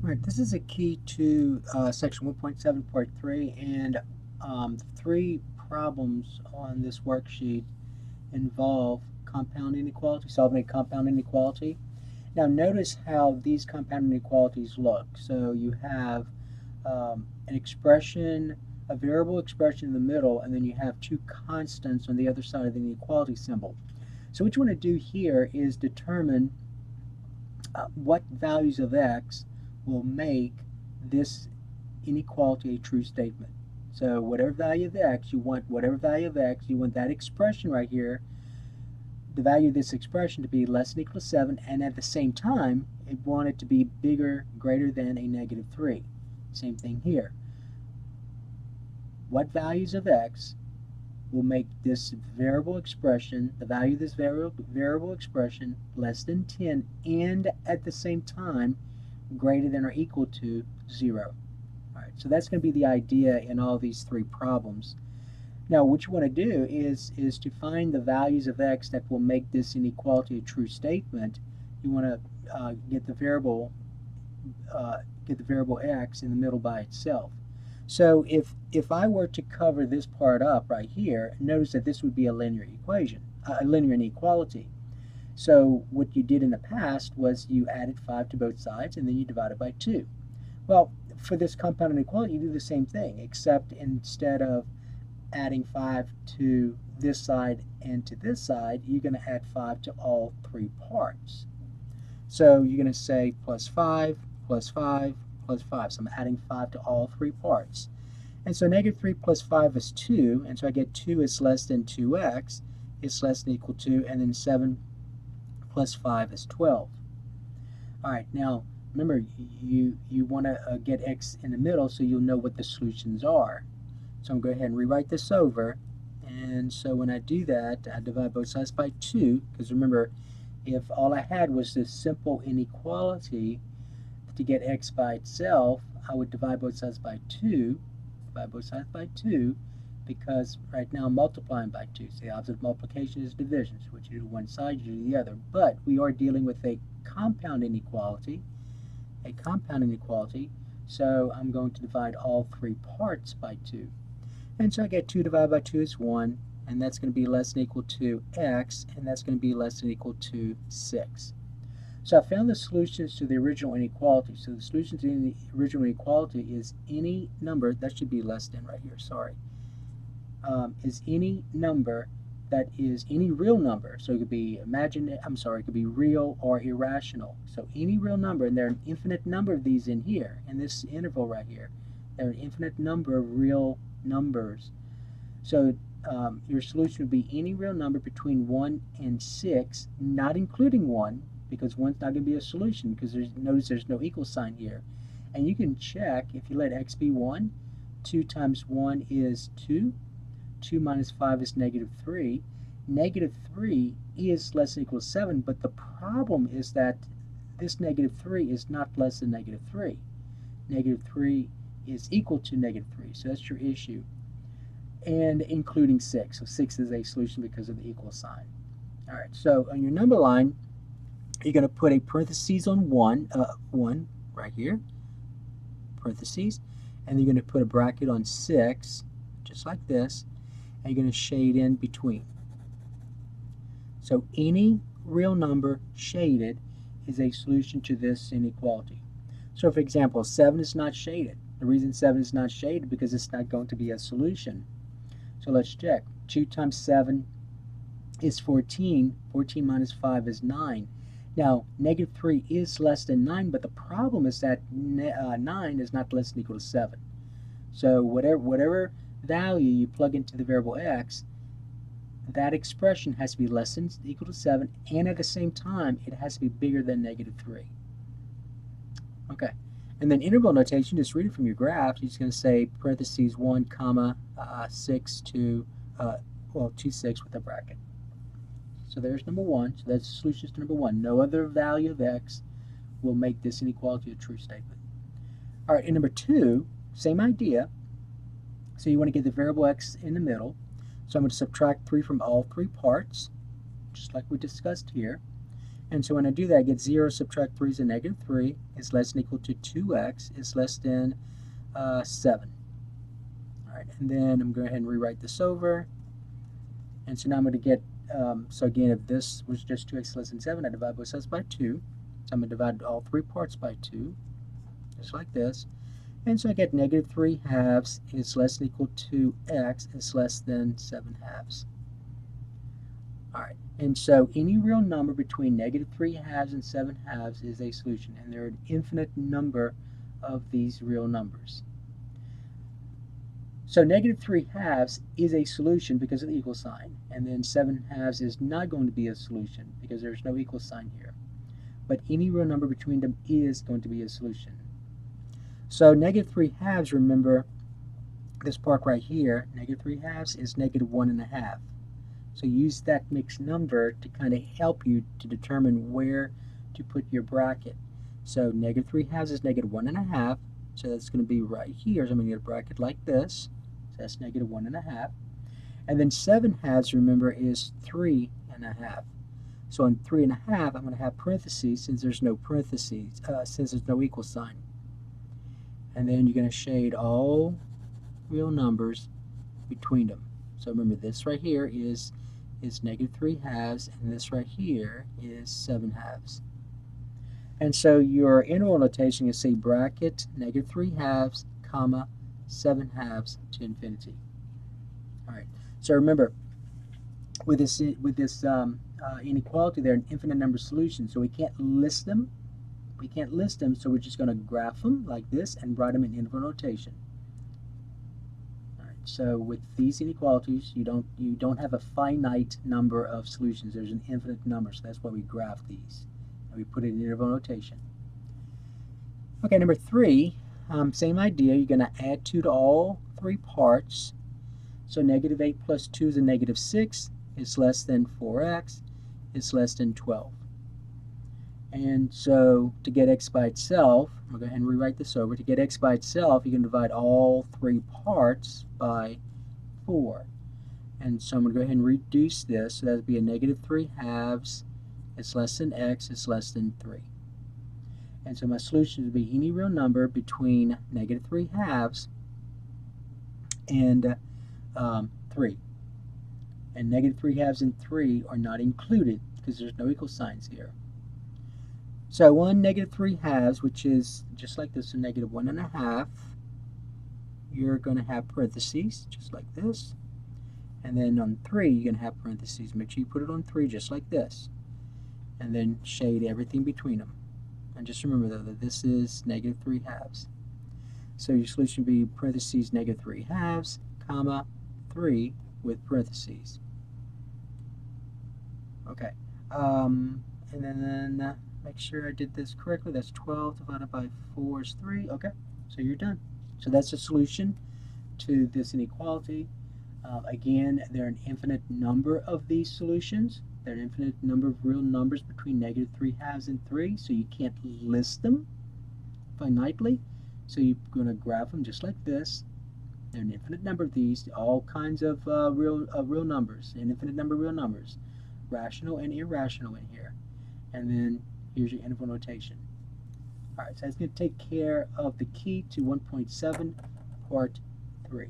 All right, this is a key to section 1.7 part 3, and 3 problems on this worksheet involve compound inequality, solving a compound inequality. Now notice how these compound inequalities look. So you have an expression, a variable expression in the middle, and then you have 2 constants on the other side of the inequality symbol. So what you want to do here is determine what values of x will make this inequality a true statement. So whatever value of x, you want that expression right here, the value of this expression to be less than or equal to 7, and at the same time, it want it to be greater than a negative 3. Same thing here. What values of x will make this variable expression, the value of this variable expression, less than 10, and at the same time greater than or equal to 0. All right, so that's going to be the idea in all these 3 problems. Now what you want to do is to find the values of x that will make this inequality a true statement. You want to get the variable x in the middle by itself. So if I were to cover this part up right here, notice that this would be a linear equation, a linear inequality. So what you did in the past was you added 5 to both sides and then you divided by 2. Well, for this compound inequality, you do the same thing, except instead of adding 5 to this side and to this side, you're going to add 5 to all 3 parts. So you're going to say plus 5, plus 5, plus 5. So I'm adding 5 to all 3 parts. And so negative 3 plus 5 is 2, and so I get 2 is less than 2x, it's less than or equal to, and then 7 plus 5 is 12. All right, now remember, you want to get x in the middle so you'll know what the solutions are. So I'm going to go ahead and rewrite this over. And so when I do that, I divide both sides by 2, because remember, if all I had was this simple inequality to get x by itself, I would divide both sides by 2, because right now I'm multiplying by 2. So the opposite of multiplication is division. So what you do to one side, you do the other. But we are dealing with a compound inequality, so I'm going to divide all 3 parts by 2. And so I get 2 divided by 2 is 1, and that's going to be less than or equal to x, and that's going to be less than or equal to 6. So I found the solutions to the original inequality. So the solution to the original inequality is any number, that should be less than right here, sorry, is any number that is any real number. So it could be it could be real or irrational. So any real number, and there are an infinite number of these in here, in this interval right here. There are an infinite number of real numbers. So your solution would be any real number between 1 and 6, not including 1, because 1's not going to be a solution, because notice there's no equal sign here. And you can check, if you let x be 1, 2 times 1 is 2, 2 minus 5 is negative 3. Negative 3 is less than or equal to 7, but the problem is that this negative 3 is not less than negative 3. Negative 3 is equal to negative 3, so that's your issue. And including 6, so 6 is a solution because of the equal sign. All right, so on your number line, you're going to put a parentheses on 1 right here, parentheses, and you're going to put a bracket on 6, just like this, and you're going to shade in between. So any real number shaded is a solution to this inequality. So for example, 7 is not shaded. The reason 7 is not shaded because it's not going to be a solution. So let's check. 2 times 7 is 14. 14 minus 5 is 9. Now, negative 3 is less than 9, but the problem is that 9 is not less than or equal to 7. So whatever value you plug into the variable x, that expression has to be less than or equal to 7, and at the same time, it has to be bigger than negative 3. Okay. And then interval notation, just read it from your graph. You're just going to say parentheses 1, comma, 6 to, 2, 6 with a bracket. So there's number 1. So that's solutions to number 1. No other value of x will make this inequality a true statement. All right, and number 2, same idea. So you want to get the variable x in the middle. So I'm going to subtract 3 from all 3 parts, just like we discussed here. And so when I do that, I get 0 subtract 3 is a negative 3 is less than or equal to 2x is less than 7. All right, and then I'm going to go ahead and rewrite this over. And so now I'm going to get, so again, if this was just 2x less than 7, I divide both sides by 2. So I'm going to divide all three parts by 2, just like this. And so I get negative 3 halves is less than or equal to x is less than 7 halves. All right, and so any real number between negative 3 halves and 7 halves is a solution, and there are an infinite number of these real numbers. So negative 3 halves is a solution because of the equal sign, and then 7 halves is not going to be a solution because there's no equal sign here. But any real number between them is going to be a solution. So negative 3 halves, remember this part right here, negative 3 halves is negative 1.5. So use that mixed number to kind of help you to determine where to put your bracket. So negative 3 halves is negative 1.5. So that's going to be right here. So I'm going to get a bracket like this. So that's negative 1.5. And then 7 halves, remember, is 3.5. So on 3.5, I'm going to have parentheses since there's no parentheses, since there's no equal sign. And then you're going to shade all real numbers between them. So remember, this right here is negative 3 halves, and this right here is 7 halves. And so your interval notation, you see bracket, negative 3 halves, comma, 7 halves to infinity. All right. So remember, with this inequality, there are an infinite number of solutions. So we can't list them. We can't list them, so we're just going to graph them like this and write them in interval notation. So with these inequalities, you don't have a finite number of solutions. There's an infinite number, so that's why we graph these. And we put it in interval notation. Okay, number 3, same idea. You're going to add 2 to all three parts. So negative 8 plus 2 is a negative 6. It's less than 4x. It's less than 12. And so to get x by itself, I'm going to go ahead and rewrite this over. To get x by itself, you can divide all three parts by 4. And so I'm going to go ahead and reduce this. So that would be a negative 3 halves. It's less than x. It's less than 3. And so my solution would be any real number between negative 3 halves and 3. And negative 3 halves and 3 are not included because there's no equal signs here. So 1 negative 3 halves, which is just like this, so negative 1.5, you're going to have parentheses, just like this. And then on 3, you're going to have parentheses. Make sure you put it on 3, just like this. And then shade everything between them. And just remember, though, that this is negative 3 halves. So your solution would be parentheses negative 3 halves, comma, 3 with parentheses. Okay. And then make sure I did this correctly. That's 12 divided by 4 is 3. Okay, so you're done. So that's the solution to this inequality. Again, there are an infinite number of these solutions. There are an infinite number of real numbers between negative 3 halves and 3, so you can't list them finitely. So you're going to graph them just like this. There are an infinite number of these, all kinds of real numbers, an infinite number of real numbers, rational and irrational in here. And then here's your interval notation. All right, so that's going to take care of the key to 1.7, part 3.